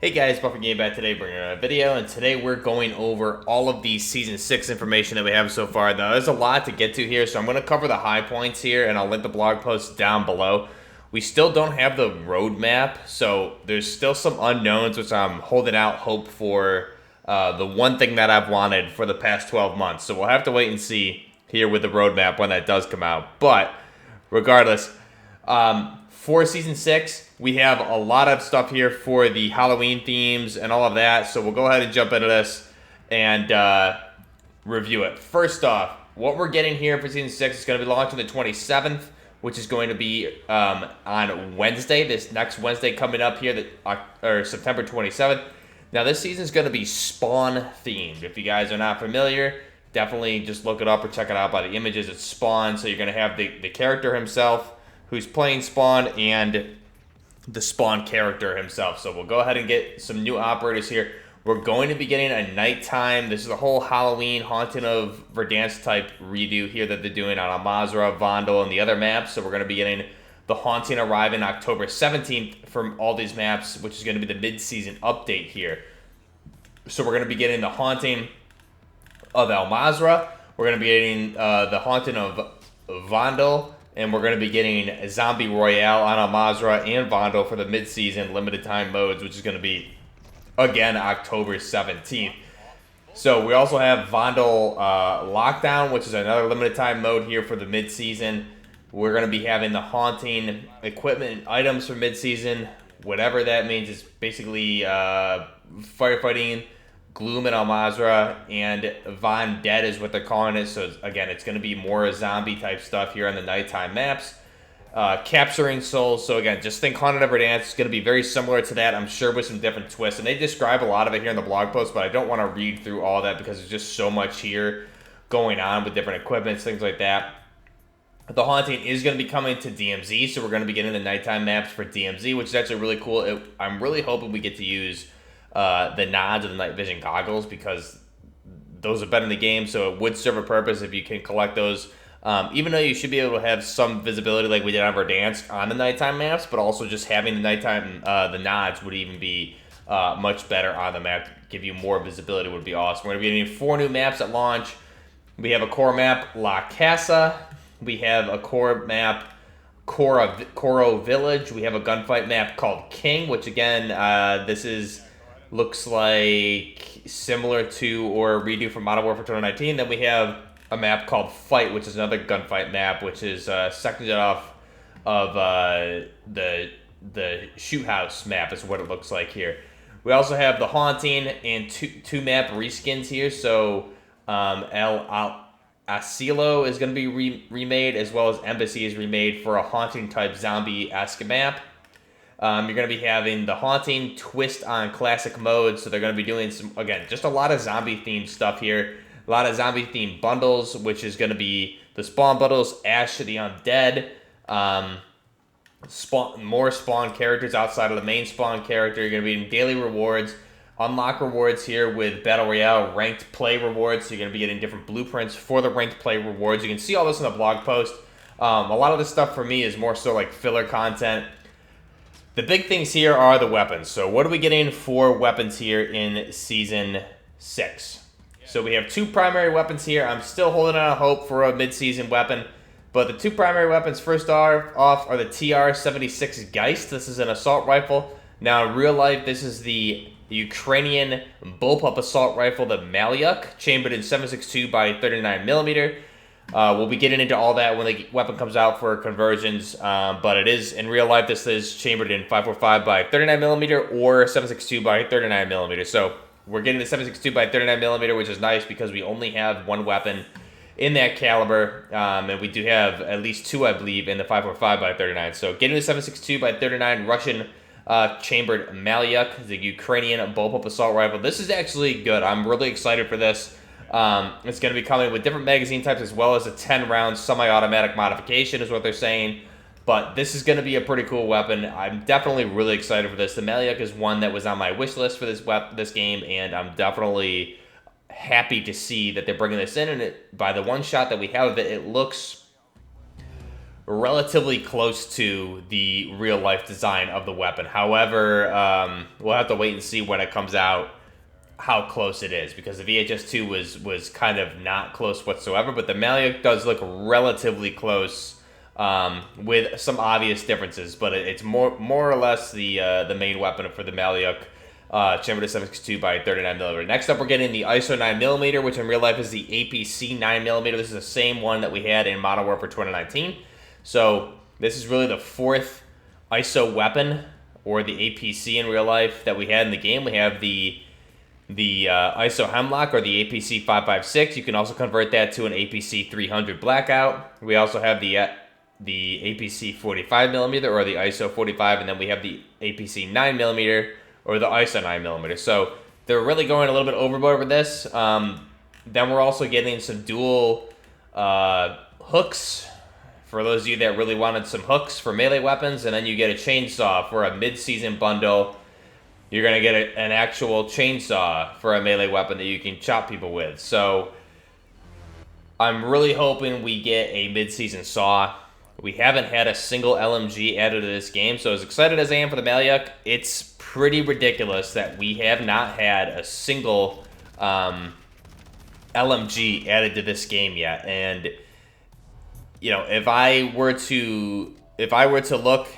Hey guys, Buffer Game back today bringing a video, and today we're going over all of the Season 6 information that we have so far. Now, there's a lot to get to here, so I'm going to cover the high points here, and I'll link the blog post down below. We still don't have the roadmap, so there's still some unknowns, which I'm holding out hope for the one thing that I've wanted for the past 12 months. So we'll have to wait and see here with the roadmap when that does come out. But regardless, for Season 6, we have a lot of stuff here for the Halloween themes and all of that, so we'll go ahead and jump into this and review it. First off, what we're getting here for Season 6 is going to be launching the 27th, which is going to be on Wednesday, this next Wednesday coming up here, or September 27th. Now, this season is going to be Spawn-themed. If you guys are not familiar, definitely just look it up or check it out by the images. It's Spawn, so you're going to have the character himself who's playing Spawn and the Spawn character himself. So we'll go ahead and get some new operators here. We're going to be getting a nighttime. This is a whole Halloween Haunting of Verdansk type redo here that they're doing on Al-Mazrah, Vondel, and the other maps. So we're going to be getting the Haunting arriving October 17th from all these maps, which is going to be the mid-season update here. So we're going to be getting the Haunting of Al-Mazrah. We're going to be getting the Haunting of Vondel. And we're going to be getting Zombie Royale on Al-Mazrah and Vondel for the mid-season limited time modes, which is going to be, again, October 17th. So we also have Vondel Lockdown, which is another limited time mode here for the mid-season. We're going to be having the Haunting equipment and items for mid-season. Whatever that means, is basically firefighting, Gloom and Al-Mazrah, and Von Dead is what they're calling it. So, again, it's going to be more zombie-type stuff here on the nighttime maps. Capturing souls. So, again, just think Haunted of Verdansk. It's going to be very similar to that, I'm sure, with some different twists. And they describe a lot of it here in the blog post, but I don't want to read through all that because there's just so much here going on with different equipments, things like that. The Haunting is going to be coming to DMZ, so we're going to be getting the nighttime maps for DMZ, which is actually really cool. I'm really hoping we get to use the nods of the night vision goggles, because those have been in the game, so it would serve a purpose if you can collect those. Even though you should be able to have some visibility like we did on Verdansk on the nighttime maps, but also just having the nighttime, the nods would even be much better on the map. Give you more visibility would be awesome. We're going to be getting 4 new maps at launch. We have a core map, La Casa. We have a core map, Coro Village. We have a gunfight map called King, which again, looks like similar to or a redo from Modern Warfare 2019. Then we have a map called Fight, which is another gunfight map, which is seconded off of the Shoot House map is what it looks like here. We also have the Haunting and two map reskins here. So El Asilo is going to be remade, as well as Embassy is remade for a Haunting type zombie-esque map. You're going to be having the Haunting twist on classic mode, so they're going to be doing some, again, just a lot of zombie-themed stuff here. A lot of zombie-themed bundles, which is going to be the Spawn bundles, Ash of the Undead, more Spawn characters outside of the main Spawn character. You're going to be getting daily rewards, unlock rewards here with Battle Royale ranked play rewards, so you're going to be getting different blueprints for the ranked play rewards. You can see all this in the blog post. A lot of this stuff for me is more so like filler content. The big things here are the weapons. So what are we getting for weapons here in Season 6? So we have 2 primary weapons here. I'm still holding on hope for a mid-season weapon. But the 2 primary weapons first off are the TR-76 Geist. This is an assault rifle. Now in real life, this is the Ukrainian bullpup assault rifle, the Malyuk, chambered in 7.62 by 39mm. We'll be getting into all that when the weapon comes out for conversions, but it is, in real life, this is chambered in 5.45 by 39mm or 7.62 by 39mm. So we're getting the 7.62 by 39mm, which is nice because we only have 1 weapon in that caliber, and we do have at least 2, I believe, in the 5.45 by 39. So getting the 7.62 by 39 Russian chambered Malyuk, the Ukrainian bullpup assault rifle. This is actually good. I'm really excited for this. It's going to be coming with different magazine types, as well as a 10-round semi-automatic modification is what they're saying. But this is going to be a pretty cool weapon. I'm definitely really excited for this. The Malyuk is one that was on my wish list for this game, and I'm definitely happy to see that they're bringing this in. And by the one shot that we have of it, it looks relatively close to the real-life design of the weapon. However, we'll have to wait and see when it comes out how close it is, because the VHS 2 was kind of not close whatsoever, but the Malyuk does look relatively close, with some obvious differences, but it's more or less the main weapon for the Malyuk, chambered at 7.62 by 39mm. Next up, we're getting the ISO 9mm, which in real life is the APC 9mm. This is the same one that we had in Modern Warfare 2019. So this is really the fourth ISO weapon, or the APC in real life, that we had in the game. We have the ISO Hemlock, or the APC 5.56. You can also convert that to an APC 300 Blackout. We also have the APC 45mm, or the ISO 45, and then we have the APC 9mm, or the ISO 9mm. So they're really going a little bit overboard with this. Then we're also getting some dual hooks, for those of you that really wanted some hooks for melee weapons, and then you get a chainsaw for a mid-season bundle. You're going to get an actual chainsaw for a melee weapon that you can chop people with. So I'm really hoping we get a mid-season saw. We haven't had a single LMG added to this game, so as excited as I am for the Malyuk, it's pretty ridiculous that we have not had a single LMG added to this game yet. And you know, if I were to look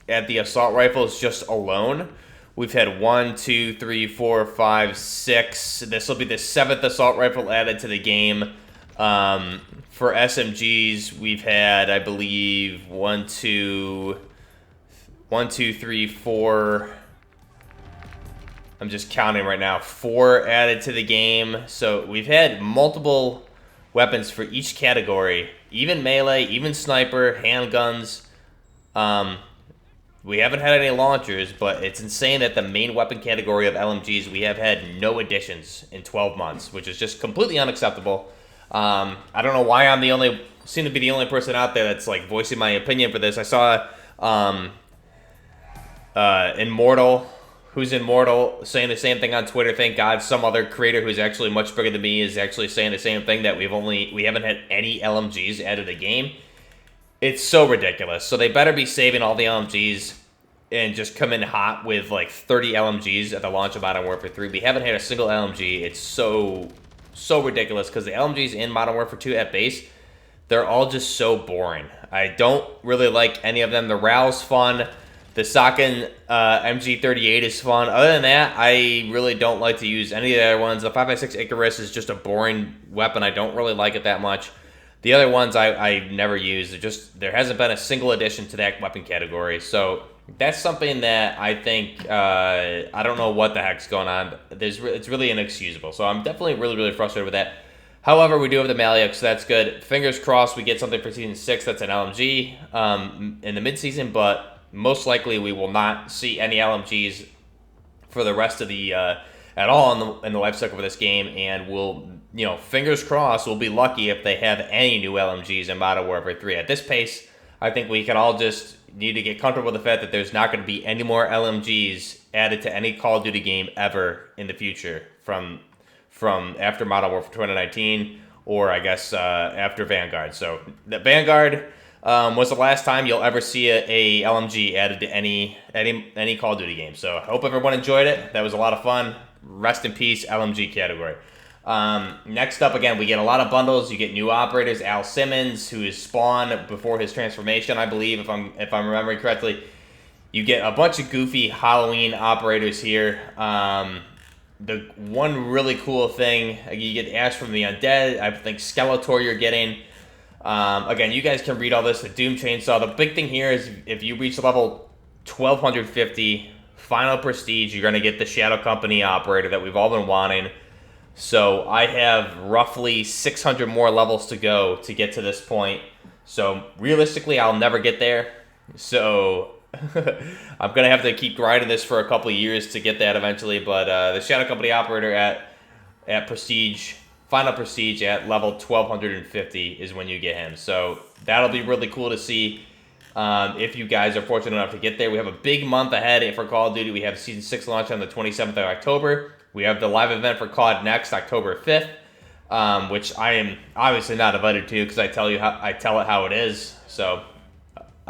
at the assault rifles just alone, we've had 1, 2, 3, 4, 5, 6. This will be the 7th assault rifle added to the game. For SMGs, we've had, I believe, 1, 2, 3, 4. I'm just counting right now. 4 added to the game. So we've had multiple weapons for each category, even melee, even sniper, handguns. We haven't had any launchers, but it's insane that the main weapon category of LMGs, we have had no additions in 12 months, which is just completely unacceptable. I don't know why seem to be the only person out there that's like voicing my opinion for this. I saw Immortal, who's Immortal, saying the same thing on Twitter. Thank God some other creator who's actually much bigger than me is actually saying the same thing, that we haven't had any LMGs added to the game. It's so ridiculous. So they better be saving all the LMGs and just come in hot with like 30 LMGs at the launch of Modern Warfare 3. We haven't had a single LMG. It's so ridiculous, because the LMGs in Modern Warfare 2 at base, they're all just so boring. I don't really like any of them. The RAL's fun. The Socken MG38 is fun. Other than that, I really don't like to use any of the other ones. The 5.56 Icarus is just a boring weapon. I don't really like it that much. The other ones I never use. There hasn't been a single addition to that weapon category. So that's something that I think, I don't know what the heck's going on. It's really inexcusable. So I'm definitely really frustrated with that. However, we do have the Malyuk, so that's good. Fingers crossed we get something for Season 6 that's an LMG in the mid-season, but most likely we will not see any LMGs for the rest of the at all in the life cycle of this game, and we'll, fingers crossed, we'll be lucky if they have any new LMGs in Modern Warfare 3. At this pace, I think we can all just need to get comfortable with the fact that there's not going to be any more LMGs added to any Call of Duty game ever in the future from after Modern Warfare 2019, or I guess after Vanguard. So the Vanguard was the last time you'll ever see a LMG added to any Call of Duty game. So I hope everyone enjoyed it. That was a lot of fun. Rest in peace, LMG category. Next up, again, we get a lot of bundles. You get new operators. Al Simmons, who is Spawn before his transformation, I believe, if I'm remembering correctly. You get a bunch of goofy Halloween operators here. The one really cool thing, you get Ash from the Undead. I think Skeletor you're getting. Again, you guys can read all this. The Doom Chainsaw. The big thing here is if you reach level 1250, final prestige, you're going to get the Shadow Company operator that we've all been wanting. So I have roughly 600 more levels to go to get to this point. So realistically, I'll never get there. So I'm going to have to keep grinding this for a couple of years to get that eventually. But the Shadow Company operator at prestige, final prestige at level 1250 is when you get him. So that'll be really cool to see if you guys are fortunate enough to get there. We have a big month ahead for Call of Duty. We have Season 6 launch on the 27th of October. We have the live event for COD next, October 5th, which I am obviously not invited to because I tell it how it is. So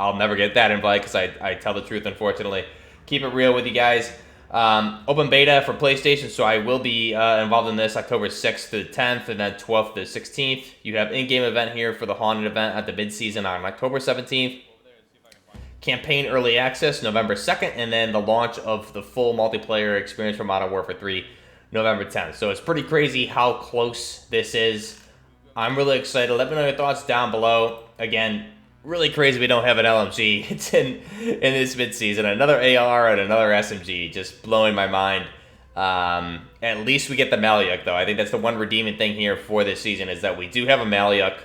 I'll never get that invite because I tell the truth, unfortunately. Keep it real with you guys. Open beta for PlayStation, so I will be involved in this October 6th to the 10th, and then 12th to the 16th. You have in-game event here for the Haunted event at the mid-season on October 17th. Campaign early access November 2nd, and then the launch of the full multiplayer experience for Modern Warfare 3 November 10th. So it's pretty crazy how close this is. I'm really excited. Let me know your thoughts down below. Again, really crazy we don't have an LMG. It's in this mid-season. Another AR and another SMG. Just blowing my mind. At least we get the Malyuk, though. I think that's the one redeeming thing here for this season is that we do have a Malyuk.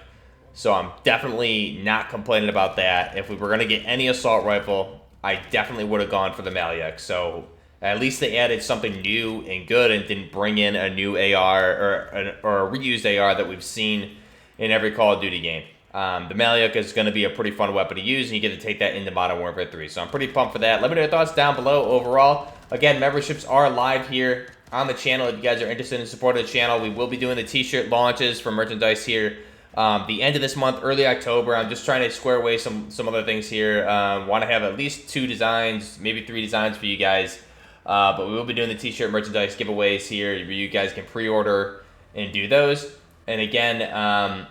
So I'm definitely not complaining about that. If we were going to get any assault rifle, I definitely would have gone for the Malyuk. So at least they added something new and good and didn't bring in a new AR or a reused AR that we've seen in every Call of Duty game. The Malyuk is going to be a pretty fun weapon to use, and you get to take that into Modern Warfare 3. So I'm pretty pumped for that. Let me know your thoughts down below overall. Again, memberships are live here on the channel. If you guys are interested in supporting the channel, we will be doing the t-shirt launches for merchandise here the end of this month, early October. I'm just trying to square away some other things here. Want to have at least 2 designs, maybe 3 designs for you guys. But we will be doing the t-shirt merchandise giveaways here. You guys can pre-order and do those. And again,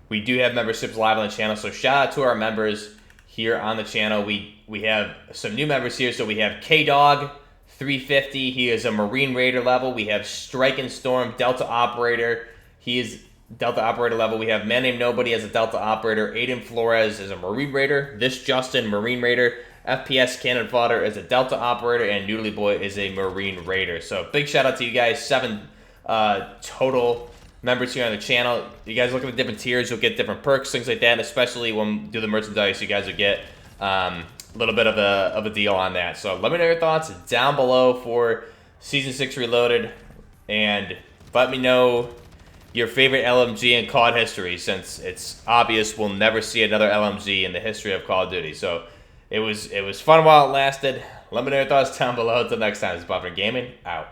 we do have memberships live on the channel. So shout out to our members here on the channel. We have some new members here. So we have K-Dog 350. He is a Marine Raider level. We have Strike and Storm Delta Operator. He is Delta Operator level. We have Man Named Nobody as a Delta Operator. Aiden Flores is a Marine Raider. This Justin, Marine Raider. FPS Cannon Fodder is a Delta Operator. And Noodly Boy is a Marine Raider. So big shout out to you guys. 7 total members here on the channel. You guys look at the different tiers. You'll get different perks, things like that. And especially when we do the merchandise, you guys will get a little bit of a deal on that. So let me know your thoughts down below for Season 6 Reloaded. And let me know your favorite LMG in COD history, since it's obvious we'll never see another LMG in the history of Call of Duty. So it was fun while it lasted. Let me know your thoughts down below. Until next time, it's Buffin Gaming, out.